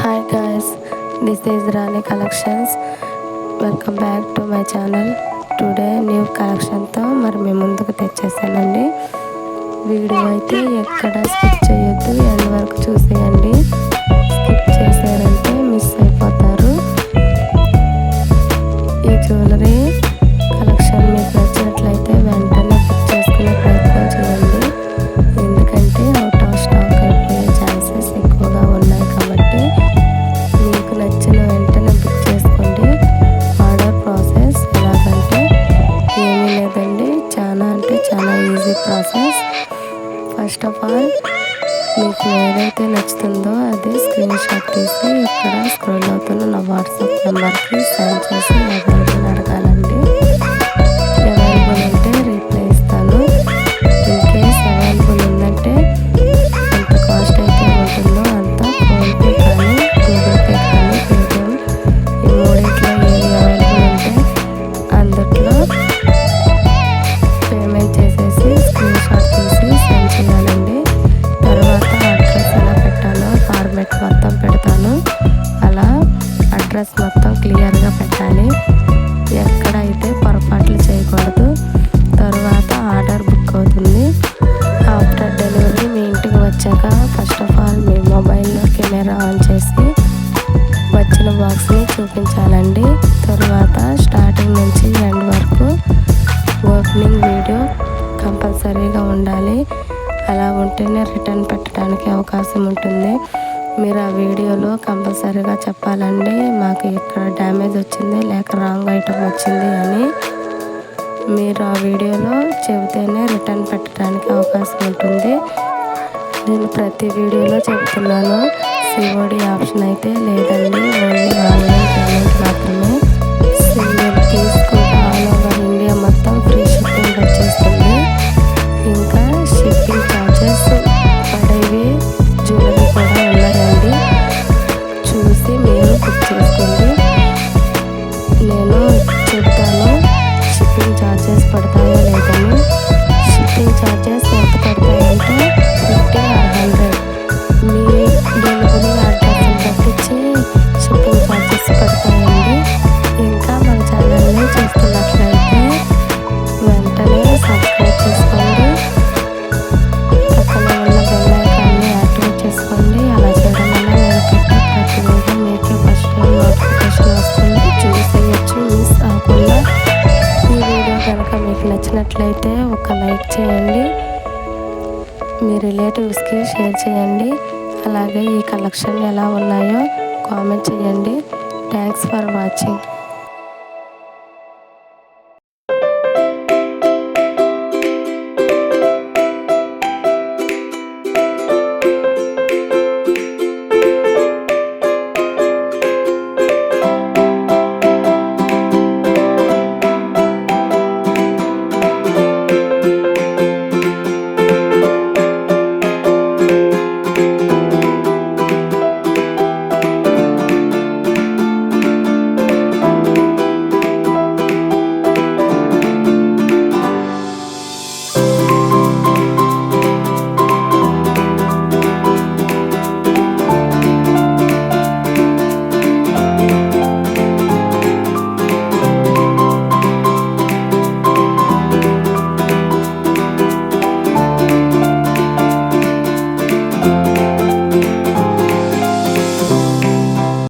Hi guys, this is Rani Collections. Welcome back to my channel. Today new కలెక్షన్తో మరి మేము ముందుకు తెచ్చేసానండి. Video అయితే ఎక్కడ స్కిప్ చేయొద్దు, ఎండ్ వరకు చూసేయండి. స్కిప్ చేశారంటే మిస్ అయిపోతారు. ఈ జ్యువెలరీ కలెక్షన్ మీకు నచ్చినట్లయితే వెంటనే బుక్ చేసుకునే ప్రయత్నం చేయండి. ఎందుకంటే అవుట్ ఆఫ్ స్టాక్ అయిపోయే ఛాన్సెస్ ఎక్కువగా ఉన్నాయి కాబట్టి మీకు నచ్చిన వెంటనే బుక్ చేసుకోండి. ఆర్డర్ ప్రాసెస్ ఎలాగంటే ఏమీ లేదండి, చాలా easy process. First of all మీకు ఏదైతే నచ్చుతుందో అది స్క్రీన్ షాట్ తీసి ఇక్కడ స్క్రోల్ అవుతున్న నా వాట్సాప్ నెంబర్కి సెండ్ చేసి అవైలబుల్ అడగాలండి. అవైలబుల్ ఉంటే రీప్లై ఇస్తాను. ఇన్ కేస్ అవైలబుల్ ఉందంటే ఎంత కాస్ట్ అయితే ఉంటుందో అంత ఫోన్పే కానీ గూగుల్ పే కానీ పేటిఎం ఈ మూడింట్లో ఏది అవైలబుల్ ఉంటే అందుట్లో పేమెంట్ చేసేసి స్క్రీన్ షాట్ తీసి సెండ్ చేయాలండి. తర్వాత అడ్రస్ ఎలా పెట్టాలో ఫార్మెట్ మొత్తం పెడతాను. అలా అడ్రస్ మొత్తం క్లియర్గా పెట్టాలి, ఎక్కడైతే పొరపాట్లు చేయకూడదు. తర్వాత ఆర్డర్ బుక్ అవుతుంది. ఆఫ్టర్ డెలివరీ మీ ఇంటికి వచ్చాక ఫస్ట్ ఆఫ్ ఆల్ మీ మొబైల్లో కెమెరా ఆన్ చేసి వచ్చిన బాక్స్ని చూపించాలండి. తర్వాత స్టార్టింగ్ నుంచి ఎండ్ వరకు ఓపెనింగ్ వీడియో కంపల్సరీగా ఉండాలి. అలా ఉంటేనే రిటర్న్ పెట్టడానికి అవకాశం ఉంటుంది. మీరు ఆ వీడియోలో కంపల్సరీగా చెప్పాలండి, మాకు ఇక్కడ డ్యామేజ్ వచ్చింది లేక రాంగ్ ఐటమ్ వచ్చింది అని. మీరు ఆ వీడియోలో చెబితేనే రిటర్న్ పెట్టడానికి అవకాశం ఉంటుంది. నేను ప్రతి వీడియోలో చెప్తున్నాను, సిఓడి ఆప్షన్ అయితే లేదండి, ఓన్లీ ఆన్లైన్ పేమెంట్ మాత్రమే. సింగిల్ పీస్ కూడా ఆల్ ఓవర్ ఇండియా మొత్తం ఫ్రీ షిప్పింగ్ వచ్చేస్తుంది. ఇంకా షిప్పింగ్ ఛార్జెస్ పడేవి జ్యువెలరీ కూడా ఉన్నాయండి, చూసి మీరు బుక్ చేసుకోండి. నేను చెప్తాను షిప్పింగ్ ఛార్జెస్ పడతాయో లేదని. షిప్పింగ్ ఛార్జెస్ ఎంత పడతాయంటే 50 or 100 మీ డెలివరీ అడ్రస్ని పట్టించి షిప్పింగ్ ఛార్జెస్ పడతాయండి. ఇంకా మన ఛానల్ని చూస్తున్నట్లయితే వెంటనే సబ్స్క్రైబ్ చేసుకోండి, పక్కన ఉన్న బెల్ ఐకాన్ని యాక్టివేట్ చేసుకోండి. అలా చేయడం వల్ల నేను పెట్టే ప్రతి వీడియో మీకు ఫస్ట్ టైం నోటిఫికేషన్ వస్తుంది, చూసేయచ్చు మిస్ అవ్వకుండా. ఈ వీడియో కనుక మీకు నచ్చినట్లయితే ఒక లైక్ చేయండి, మీ రిలేటివ్స్కి షేర్ చేయండి. అలాగే ఈ కలెక్షన్ ఎలా ఉన్నాయో కామెంట్ చేయండి. Thanks for watching.